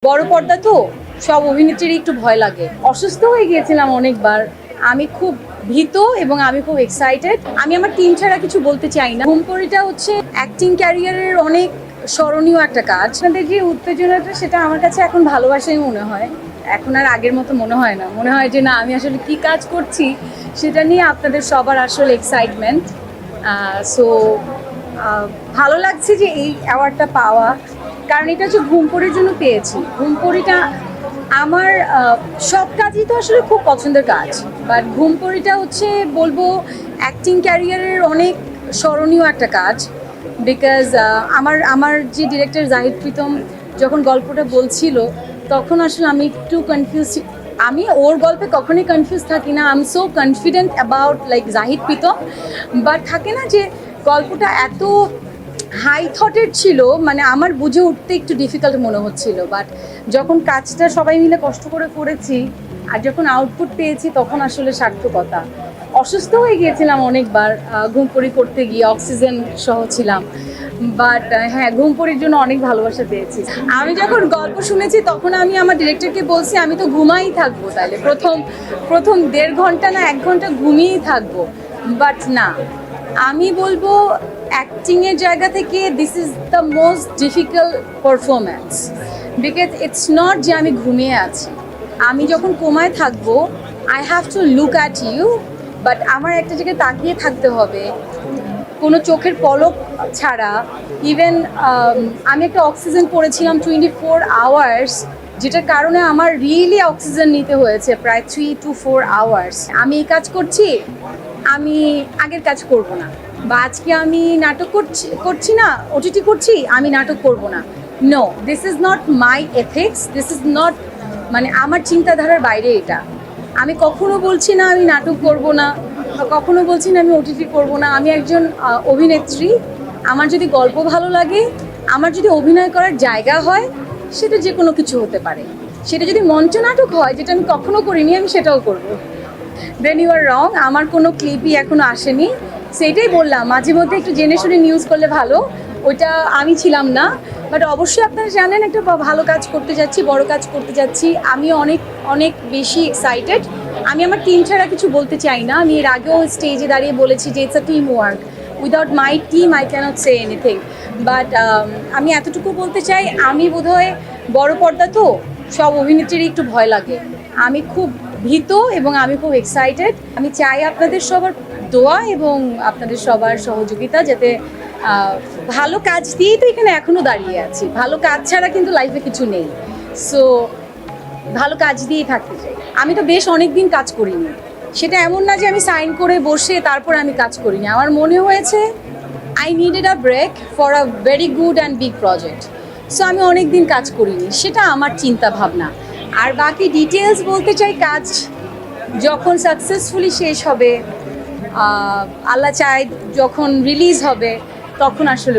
বড় পর্দা তো সব অভিনেত্রীরই একটু ভয় লাগে। অসুস্থ হয়ে গিয়েছিলাম অনেকবার। আমি খুব ভীত এবং আমি খুব এক্সাইটেড। আমি আমার টিম ছাড়া কিছু বলতে চাই না। ঘুমপড়িটা হচ্ছে অ্যাক্টিং ক্যারিয়ারের অনেক স্মরণীয় একটা কাজ। আপনাদের যে উত্তেজনাটা সেটা আমার কাছে এখন ভালোবাসাই মনে হয়। এখন আর আগের মতো মনে হয় না। মনে হয় যে না, আমি আসলে কি কাজ করছি সেটা নিয়ে আপনাদের সবার আসলে এক্সাইটমেন্ট। সো ভালো লাগছে যে এই অ্যাওয়ার্ডটা পাওয়া, কারণ এটা হচ্ছে ঘুমপড়ির জন্য পেয়েছি। ঘুমপড়িটা আমার সব কাজই তো আসলে খুব পছন্দের কাজ, বাট ঘুমপড়িটা হচ্ছে বলবো অ্যাক্টিং ক্যারিয়ারের অনেক স্মরণীয় একটা কাজ। বিকজ আমার যে ডিরেক্টর জাহিদ প্রীতম যখন গল্পটা বলছিল, তখন আসলে আমি একটু কনফিউজ। আমি ওর গল্পে কখনোই কনফিউজ থাকি না। I am so confident about like Zahid Pritam. But থাকে না যে গল্পটা এত হাই থটের ছিল, মানে আমার বুঝে উঠতে একটু ডিফিকাল্ট মনে হচ্ছিল। বাট যখন কাজটা সবাই মিলে কষ্ট করে করেছি আর যখন আউটপুট পেয়েছি, তখন আসলে সার্থকতা। অসুস্থ হয়ে গিয়েছিলাম অনেকবার ঘুমপড়ি করতে গিয়ে, অক্সিজেন সহ ছিলাম। বাট হ্যাঁ, ঘুমপড়ির জন্য অনেক ভালোবাসা পেয়েছি। আমি যখন গল্প শুনেছি তখন আমি আমার ডিরেক্টরকে বলছি আমি তো ঘুমাই থাকবো, তাহলে প্রথম 1.5 ঘন্টা না 1 ঘন্টা ঘুমিয়েই থাকবো। বাট না, আমি বলবো অ্যাক্টিংয়ের জায়গা থেকে this is the most difficult performance. Because it's not যে আমি ঘুমিয়ে আছি। আমি যখন কোমায় থাকবো, I have to look at you, but আমার একটা জায়গায় তাকিয়ে থাকতে হবে, কোনো চোখের পলক ছাড়া। ইভেন আমি একটা অক্সিজেন পড়েছিলাম 24 আওয়ার্স, যেটার কারণে আমার রিয়েলি অক্সিজেন নিতে হয়েছে প্রায় 3 to 4 আওয়ার্স। আমি এই কাজ করছি, আমি আগের কাজ করব না। বা আজকে আমি নাটক করছি না, ওটিটি করছি, আমি নাটক করব না। No, this is not my ethics, this is not, মানে আমার চিন্তাধারার বাইরে এটা। আমি কখনো বলছি না আমি নাটক করব না, বা কখনো বলছি না আমি ওটিটি করব না। আমি একজন অভিনেত্রী। আমার যদি গল্প ভালো লাগে, আমার যদি অভিনয় করার জায়গা হয়, সেটা যে কোনো কিছু হতে পারে। সেটা যদি মঞ্চ নাটক হয়, যেটা আমি কখনো করিনি, আমি সেটাও করব। দেন ইউ আর রং। আমার কোনো ক্লিপই এখনো আসেনি। সেটাই বললাম, মাঝে মধ্যে একটু জেনে শুনে নিউজ করলে ভালো। ওইটা আমি ছিলাম না। বাট অবশ্যই আপনারা জানেন একটা ভালো কাজ করতে যাচ্ছি, বড় কাজ করতে যাচ্ছি। আমি অনেক অনেক বেশি এক্সাইটেড। আমি আমার টিম ছাড়া কিছু বলতে চাই না। আমি এর আগেও স্টেজে দাঁড়িয়ে বলেছি যে it's a team work. Without my team I can't say anything. But আমি এতটুকু বলতে চাই, আমি বোধহয় বড় পর্দা তো সব অভিনেত্রীরই একটু ভয় লাগে। আমি খুব ভীত এবং আমি খুব এক্সাইটেড। আমি চাই আপনাদের সবার দোয়া এবং আপনাদের সবার সহযোগিতা, যাতে ভালো কাজ দিয়েই তো এখানে এখনও দাঁড়িয়ে আছি। ভালো কাজ ছাড়া কিন্তু লাইফে কিছু নেই। সো ভালো কাজ দিয়েই থাকতে চাই। আমি তো বেশ অনেক দিন কাজ করিনি। সেটা এমন না যে আমি সাইন করে বসে তারপর আমি কাজ করিনি। আমার মনে হয়েছে I needed a break for a very good and big project. So আমি অনেক দিন কাজ করিনি, সেটা আমার চিন্তা ভাবনা। আর বাকি ডিটেলস বলতে চাই, কাজ যখন সাকসেসফুলি শেষ হবে, আল্লাহ চায় যখন রিলিজ হবে, তখন আসলে